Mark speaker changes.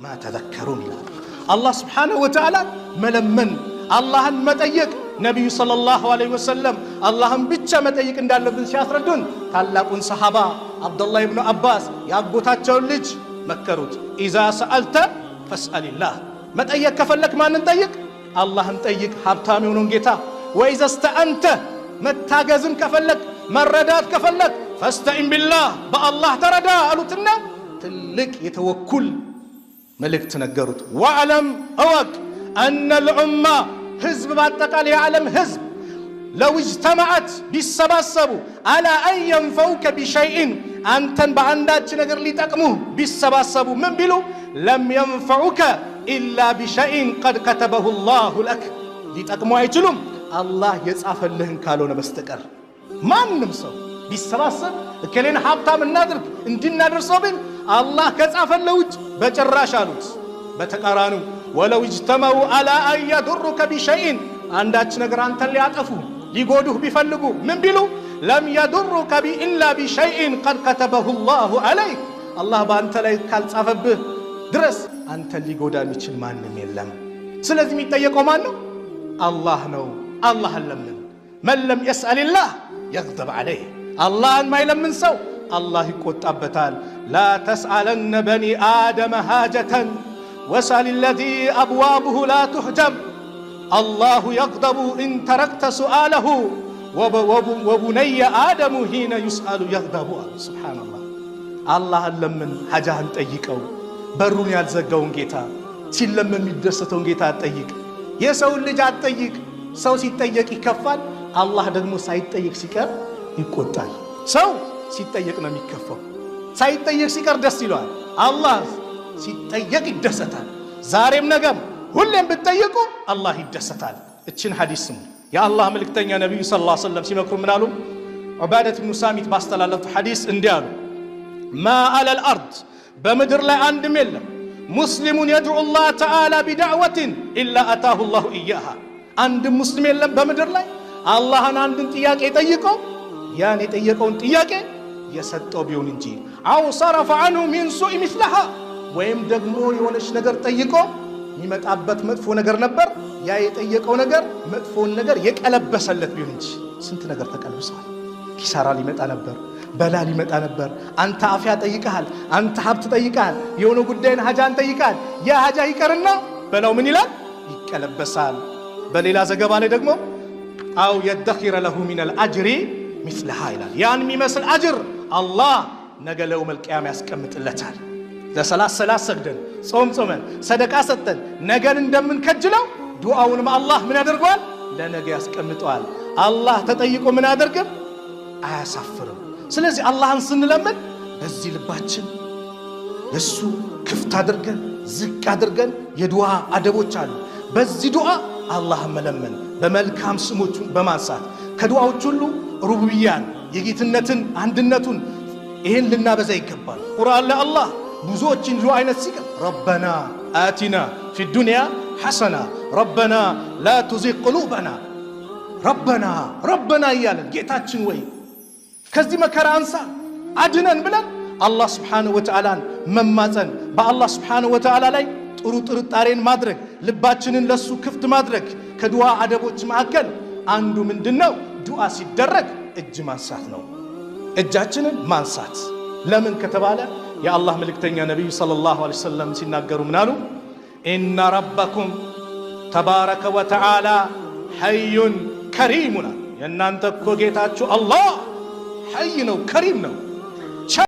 Speaker 1: ማ ተዘከሩን ይላል። አላህ ስብሓነሁ ወተዓላ መለመን አላህን መጠየቅ ነቢዩ ሰለላሁ ዐለይሂ ወሰለም አላህን ብቻ መጠየቅ እንዳለብን ሲያስረዱን ታላቁን ሰሃባ አብዱላህ ኢብኑ አባስ ያጎታቸውን ልጅ መከሩት። ኢዛ ሰአልተ ፈስአልላህ፣ መጠየቅ ከፈለክ ማንን ጠይቅ? አላህን ጠይቅ፣ ሀብታም የሆነውን ጌታ። ወኢዛ ስተአንተ፣ መታገዝን ከፈለክ መረዳት ከፈለክ ፈስተኢን ቢላህ፣ በአላህ ተረዳ አሉትና ትልቅ የተወኩል መልእክት ነገሩት። ወዕለም እወቅ አነ ልዑማ፣ ህዝብ በአጠቃላይ የዓለም ህዝብ ለው እጅተመዐት ቢሰባሰቡ አላ አን የንፈውከ ቢሸይእን፣ አንተን በአንዳች ነገር ሊጠቅሙህ ቢሰባሰቡ ምን ቢሉ ለም የንፈዑከ ኢላ ቢሸይእን ቀድ ከተበሁ ላሁ ለክ፣ ሊጠቅሙ አይችሉም አላህ የጻፈልህን ካልሆነ በስተቀር። ማንም ሰው ቢሰባሰብ እከሌን ሀብታም እናድርግ እንድናደርሰው ቢል አላህ ከጻፈለው ውጭ በጭራሽ አሉት። በተቃራኒው ወለው እጅተመዑ አላ አን የዱሩከ ቢሸይእን፣ አንዳች ነገር አንተን ሊያጠፉ ሊጎዱህ ቢፈልጉ ምን ቢሉ ለም የዱሩከ ኢላ ቢሸይእን ቀድ ከተበሁ ላሁ ዐለይክ፣ አላህ በአንተ ላይ ካልጻፈብህ ድረስ አንተን ሊጎዳ የሚችል ማንም የለም። ስለዚህ የሚጠየቀው ማን ነው? አላህ ነው። አላህን ለምን። መን ለም የስአልላህ የግደብ ዐለይህ፣ አላህን ማይለምን ሰው አላህ ይቆጣበታል። ላ ተስአለነ በኒ አደመ ሃጀተን ወስአል ለዚ አብዋብሁ ላ ትሕጀብ፣ አላሁ የግደቡ ኢን ተረክተ ሱአለሁ ወቡነየ አደሙ ሂነ ዩስአሉ የግደቡ አሉ። ሱብሓነላህ። አላህን ለምን፣ ሐጃህን ጠይቀው። በሩን ያልዘጋውን ጌታ፣ ሲለመን የሚደሰተውን ጌታ አትጠይቅ። የሰውን ልጅ አትጠይቅ። ሰው ሲጠየቅ ይከፋል፣ አላህ ደግሞ ሳይጠየቅ ሲቀር ይቆጣል። ሰው ሲጠየቅ ነው የሚከፋው፣ ሳይጠየቅ ሲቀር ደስ ይለዋል። አላህ ሲጠየቅ ይደሰታል። ዛሬም ነገም ሁሌም ብትጠየቁ አላህ ይደሰታል። እችን ሐዲስ ስሙ። የአላህ መልእክተኛ ነቢዩ ሰለላሁ ዐለይሂ ወሰለም ሲመክሩ ምን አሉ? ዑባደት ብኑ ሳሚት ባስተላለፉት ሐዲስ እንዲህ አሉ። ማ አለል አርድ፣ በምድር ላይ አንድም የለም ሙስሊሙን የድዑ ላህ ተዓላ ቢዳዕወትን ኢላ አታሁ ላሁ ኢያሃ፣ አንድም ሙስሊም የለም በምድር ላይ አላህን አንድን ጥያቄ ጠይቀው ያን የጠየቀውን ጥያቄ የሰጠው ቢሆን እንጂ አው ሰረፈ ዐንሁ ሚን ሱኢ ምስለሃ፣ ወይም ደግሞ የሆነች ነገር ጠይቆ የሚመጣበት መጥፎ ነገር ነበር፣ ያ የጠየቀው ነገር መጥፎን ነገር የቀለበሰለት ቢሆን እንጂ። ስንት ነገር ተቀልብሰዋል። ኪሳራ ሊመጣ ነበር፣ በላ ሊመጣ ነበር። አንተ አፍያ ጠይቀሃል፣ አንተ ሀብት ጠይቀሃል፣ የሆነ ጉዳይን ሀጃን ጠይቀሃል። ያ ሀጃ ይቀርና በላው ምን ይላል? ይቀለበሳል። በሌላ ዘገባ ላይ ደግሞ አው የደኺረ ለሁ ሚነል አጅሪ ሚስለሃ ይላል። ያን የሚመስል አጅር አላህ ነገ ለየውመል ቂያማ ያስቀምጥለታል። ለሰላት ሰግደን ጾም ጾመን ሰደቃ ሰጠን ነገን እንደምንከጅለው ዱዓውንም አላህ ምን ያደርገዋል? ለነገ ያስቀምጠዋል። አላህ ተጠይቆ ምን አያደርግም? አያሳፍርም። ስለዚህ አላህን ስንለምን በዚህ ልባችን ለሱ ክፍት አድርገን ዝቅ አድርገን የዱዓ አደቦች አሉ። በዚህ ዱዓ አላህን መለመን በመልካም ስሞቹን በማንሳት ከዱዓዎች ሁሉ ሩቡብያን የጌትነትን አንድነቱን ይሄን ልናበዛ ይገባል። ቁርአን ላይ አላህ ብዙዎችን ዱዓ አይነት ሲቀር ረበና አቲና ፊ ዱንያ ሐሰና ረበና ላ ቱዚግ ቁሉበና ረበና እያለን ጌታችን ወይ ከዚህ መከራ አንሳ አድነን ብለን አላህ ስብሓነሁ ወተዓላን መማፀን፣ በአላህ ስብሓነሁ ወተዓላ ላይ ጥሩ ጥርጣሬን ማድረግ፣ ልባችንን ለሱ ክፍት ማድረግ። ከዱዓ አደቦች መካከል አንዱ ምንድነው? ዱዓ ሲደረግ እጅ ማንሳት ነው። እጃችንን ማንሳት ለምን ከተባለ የአላህ መልእክተኛ ነቢዩ ሰለላሁ ዐለይሂ ወሰለም ሲናገሩ ምን አሉ? ኢነ ረበኩም ተባረከ ወተዓላ ሐዩን ከሪሙን፣ የእናንተ እኮ ጌታችሁ አላህ ሐይ ነው፣ ከሪም ነው።